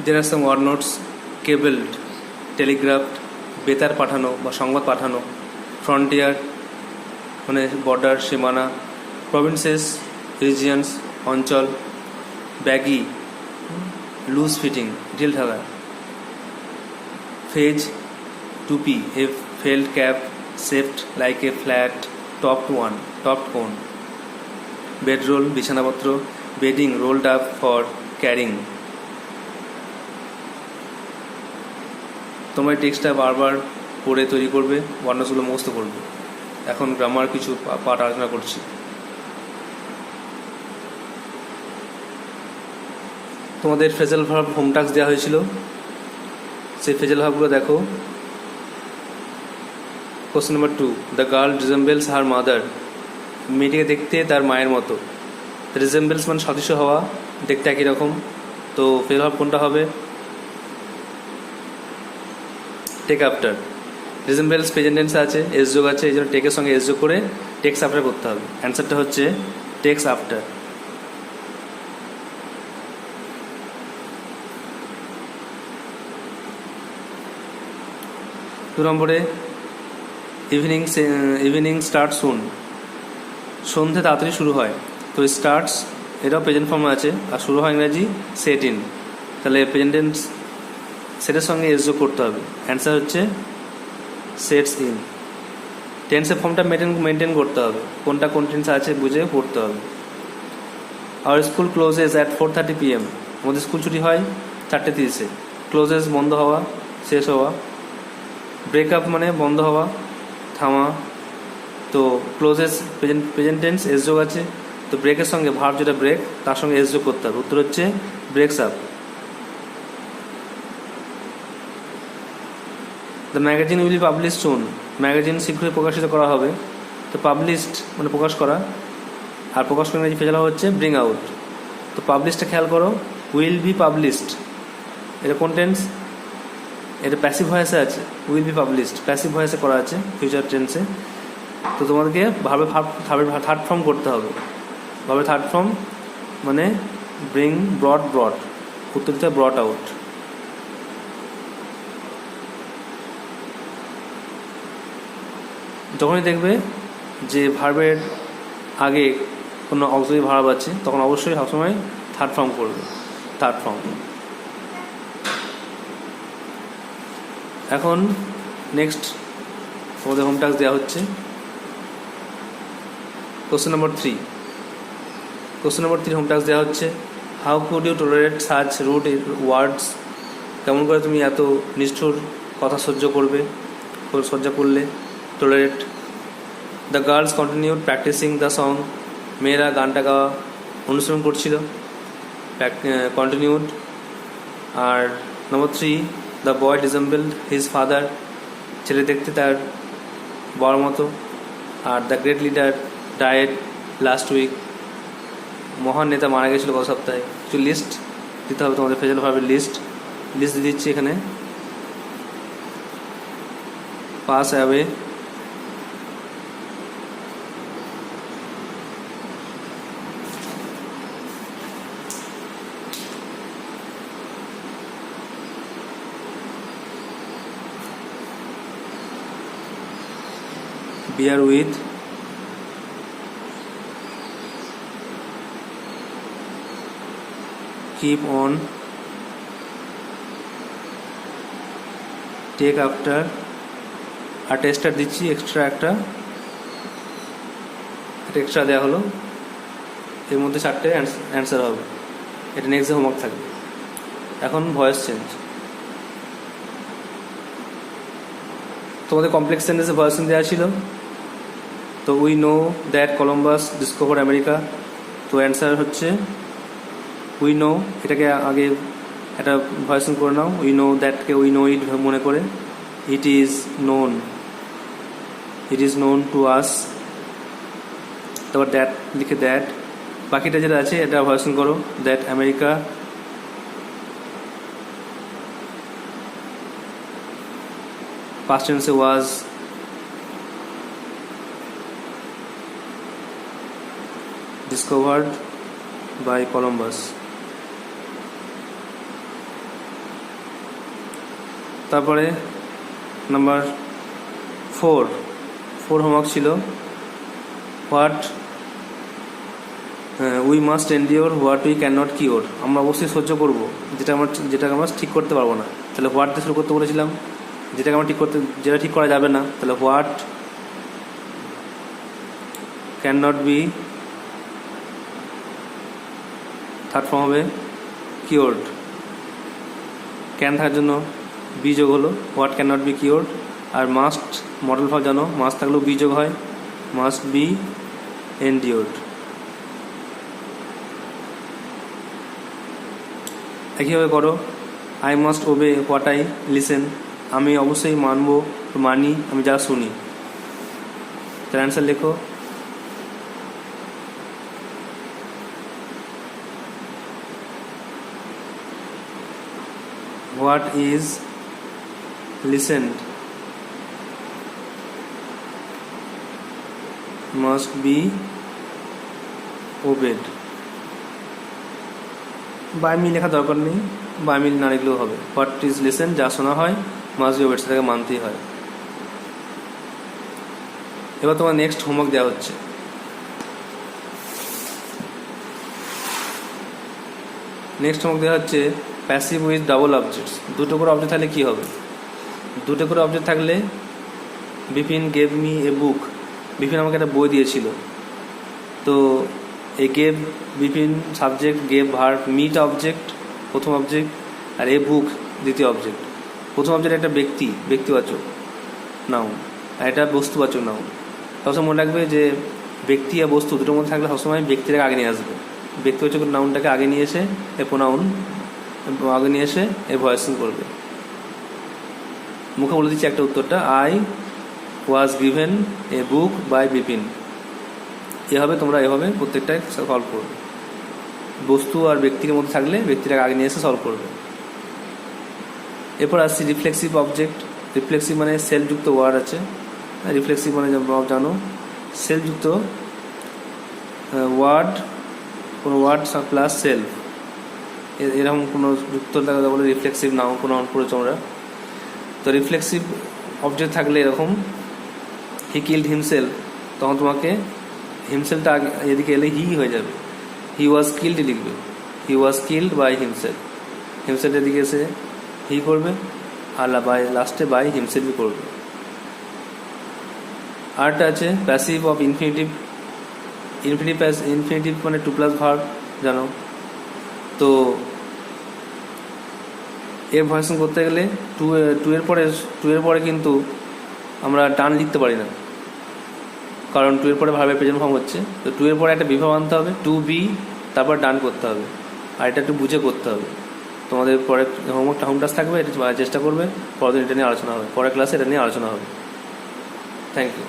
There are some word notes: cabled, telegraphed, বেতার পাঠানো বা সংবাদ পাঠানো, ফ্রন্টিয়ার মানে বর্ডার সীমানা, প্রভিন্সেস রিজিয়ন্স অঞ্চল, ব্যাগি লুজ ফিটিং ঢিল ঢালা, ফেজ টুপি a felt cap shaped like a flat topped cone, bedroll বিছানাপত্র, bedding rolled up for carrying. তোমরা এই টেক্সটটা বারবার পড়ে তৈরি করবে, বর্ণগুলো মুখস্থ করবে। এখন গ্রামার কিছু পাঠ আলোচনা করছি। তোমাদের ফ্রেজাল ভার্ব হোম টাস্ক দেওয়া হয়েছিল, সেই ফ্রেজাল ভার্বগুলো দেখো। Question number 2, the girl resembles her mother. মেয়েটিকে দেখতে তার মায়ের মতো। রিজেম্বলস মানে সদৃশ্য হওয়া, দেখতে একই রকম। তো ফ্রেজাল ভার্ব কোনটা হবে? Take after. রিজেম্বলস প্রেজেন্ট টেন্সে আছে, এস যোগ আছে, এই জন্য টেকের সঙ্গে এস যোগ করে টেক্স আফটার করতে হবে। অ্যান্সারটা হচ্ছে টেক্স আফটার। দু নম্বরে ইভিনিং স্টার্ট সুন। সন্ধে তাড়াতাড়ি শুরু হয়। তো স্টার্টস এটাও প্রেজেন্ট ফর্মে আছে, আর শুরু হয় ইংরাজি সেট ইন। তাহলে প্রেজেন্ট টেন্স সেটের সঙ্গে এস যোগ করতে হবে। অ্যান্সার হচ্ছে সেটস ইন। টেন্সের ফর্মটা মেনটেন করতে হবে, কোনটা কোন টেন্স আছে বুঝে পড়তে হবে। আর স্কুল ক্লোজেস অ্যাট 4:30 PM। আমাদের স্কুল ছুটি হয় 4:30-এ। ক্লোজেস বন্ধ হওয়া, শেষ হওয়া। ব্রেকআপ মানে বন্ধ হওয়া, থামা। তো ক্লোজেস প্রেজেন্ট টেন্স এস যোগ আছে, তো ব্রেকের সঙ্গে ভার্ব যেটা ব্রেক তার সঙ্গে এস যোগ করতে হবে। উত্তর হচ্ছে ব্রেকস up. The magazine will be publish soon. Magazine শীঘ্রই প্রকাশিত করা হবে। তো পাবলিশড মানে প্রকাশ করা, আর প্রকাশ করে ইংরেজি ফেলা হচ্ছে ব্রিং আউট। তো পাবলিশটা খেয়াল করো, উইল বি পাবলিশড এটা কোন টেন্স? এটা প্যাসিভ ভয়েসে আছে। উইল বি পাবলিশড প্যাসিভ ভয়েসে করা আছে, ফিউচার টেন্সে। তো তোমাদেরকে ভার্বের থার্ড ফর্ম করতে হবে। ভার্বের থার্ড ফর্ম মানে ব্রিং, ব্রট। উত্তর দিতে ব্রট আউট। যখনই দেখবে যে ভার্বের আগে কোনো অক্সিলারি ভার্ব আছে, তখন অবশ্যই সবসময় থার্ড ফর্ম করবে। Third form. এখন নেক্সট তোমাদের হোম টাস্ক দেওয়া হচ্ছে। কোশ্চেন নাম্বার 3 হোম টাস্ক দেওয়া হচ্ছে। How could you tolerate such rude words. কেমন করে তুমি এত নিষ্ঠুর কথা সহ্য করলে। Tolerate. The girls continued practising the song. মেয়েরা গানটা গাওয়া অনুসরণ করছিল, কন্টিনিউড। আর number 3, the boy resembled his father. ছেলে দেখতে তার বাবার মতো। আর the great leader died last week. মহান নেতা মারা গেছিলো গত সপ্তাহে। কিছু লিস্ট দিতে হবে তোমাদের, ফ্রেজাল ভার্বের লিস্ট দিয়ে দিচ্ছি এখানে। Pass away, bear with, keep on, take after। আর টেস্টার দিচ্ছি এক্সট্রা এক্সট্রা দেওয়া হলো। এর মধ্যে 4টে অ্যান্সার হবে। এটা নেক্সট হোমওয়ার্ক থাকবে। এখন ভয়েস চেঞ্জ। তোমাদের কমপ্লেক্স সেন্টেন্সে ভয়েস চেঞ্জ দেওয়া ছিল। তো we know that Columbus discover America. তো অ্যান্সার হচ্ছে উই নো। এটাকে আগে একটা ভয়েস চেঞ্জ করে নাও। উই নো দ্যাটকে উই নো ইট মনে করে। It is known to us. তারপর দ্যাট লিখে দ্যাট। বাকিটা যেটা আছে এটা ভয়েস চেঞ্জ করো। That America past tense was discovered by Columbus. তারপরে নাম্বার 4 হোমওয়ার্ক ছিল what we must endure what we can not cure. আমরা অবশ্যই সহ্য করব যেটাকে আমরা ঠিক করতে পারবো না। তাহলে হোয়াট দিয়ে শুরু করতে বলেছিলাম, যেটা ঠিক করা যাবে না। তাহলে what can not be, third form হবে কিওর্ড। ক্যান থাকার জন্য বি যোগ হলো, what can not be cured. আর মাস্ট মডেল ভার্ব জানো, মাস্ট থাকলেও বি যোগ হয়, মাস্ট বি এন্ডিওর্ড। একইভাবে করো, I must obey what I listen. আমি অবশ্যই মানি আমি যা শুনি। তার অ্যান্সার লেখো। What is listened must be obeyed। By me লেখা দরকার নেই, বাই মি না লিখলেও হবে। হোয়াট ইজ লিসেন, যা শোনা হয়, মাস্ট বি ওবেড, সেটাকে মানতেই হয়। এবার তোমার নেক্সট হোমওয়ার্ক দেওয়া হচ্ছে। নেক্সট হোমওয়ার্ক দেওয়া হচ্ছে প্যাসিভ উইথ ডাবল অবজেক্টস। দুটো করে অবজেক্ট থাকলে কী হবে? দুটো করে অবজেক্ট থাকলে Bipin gave me a book. Bipin আমাকে একটা বই দিয়েছিল। তো এই gave Bipin subject, gave verb, মিটা অবজেক্ট প্রথম অবজেক্ট, আর এ বুক দ্বিতীয় অবজেক্ট। প্রথম অবজেক্ট একটা ব্যক্তিবাচক নাউন, আর এটা বস্তুবাচক নাউন। সবসময় মনে রাখবে যে ব্যক্তি আর বস্তু দুটোর মধ্যে থাকলে সবসময় ব্যক্তিটাকে আগে নিয়ে আসবে। ব্যক্তিবাচক নাউনটাকে আগে নিয়ে এসে এ প্রোনাউন আগে নিয়ে এসে এ ভয়েসিং করবে। মুখে বলে দিচ্ছি একটা উত্তরটা, I was given a book by Bipin. এভাবে তোমরা এভাবে প্রত্যেকটাই সলভ করবে। বস্তু আর ব্যক্তির মধ্যে থাকলে ব্যক্তিটাকে আগে নিয়ে এসে সলভ করবে। এরপর আসছি রিফ্লেক্সিভ অবজেক্ট। রিফ্লেক্সিভ মানে সেলযুক্ত ওয়ার্ড আছে। রিফ্লেক্সিভ মানে জানো সেলযুক্ত ওয়ার্ড, কোনো ওয়ার্ড প্লাস সেলফ, এরকম কোনো যুক্ত থাকা বলে রিফ্লেক্সিভ নাও কোনো পড়েছো আমরা। তো রিফ্লেক্সিভ অবজেক্ট থাকলে এরকম হি কিল্ড হিমসেলফ, তখন তোমাকে হিমসেলফটা আগে এদিকে এলে হি হয়ে যাবে, হি ওয়াজ কিল্ড লিখবে, he was killed by himself. Himself এদিকে এসে হি করবে, আর বাই লাস্টে বাই হিমসেলফই করবে। আরটা আছে প্যাসিভ অফ ইনফিনিটিভ। ইনফিনিটিভ মানে টু প্লাস ভার্ব জানো। তো এর ভয়েসিং করতে গেলে টু এর পরে কিন্তু আমরা ডান লিখতে পারি না, কারণ টু এর পরে ভার্বের প্রেজেন্ট ফর্ম হচ্ছে। তো টু এর পরে একটা বিভাগ আনতে হবে, টু বি, তারপর ডান করতে হবে। আর এটা একটু বুঝে করতে হবে। তোমাদের পরে হোম টাস্ক থাকবে, এটা চেষ্টা করবে। পরের দিন এটা নিয়ে আলোচনা হবে, পরের ক্লাসে এটা নিয়ে আলোচনা হবে। Thank you.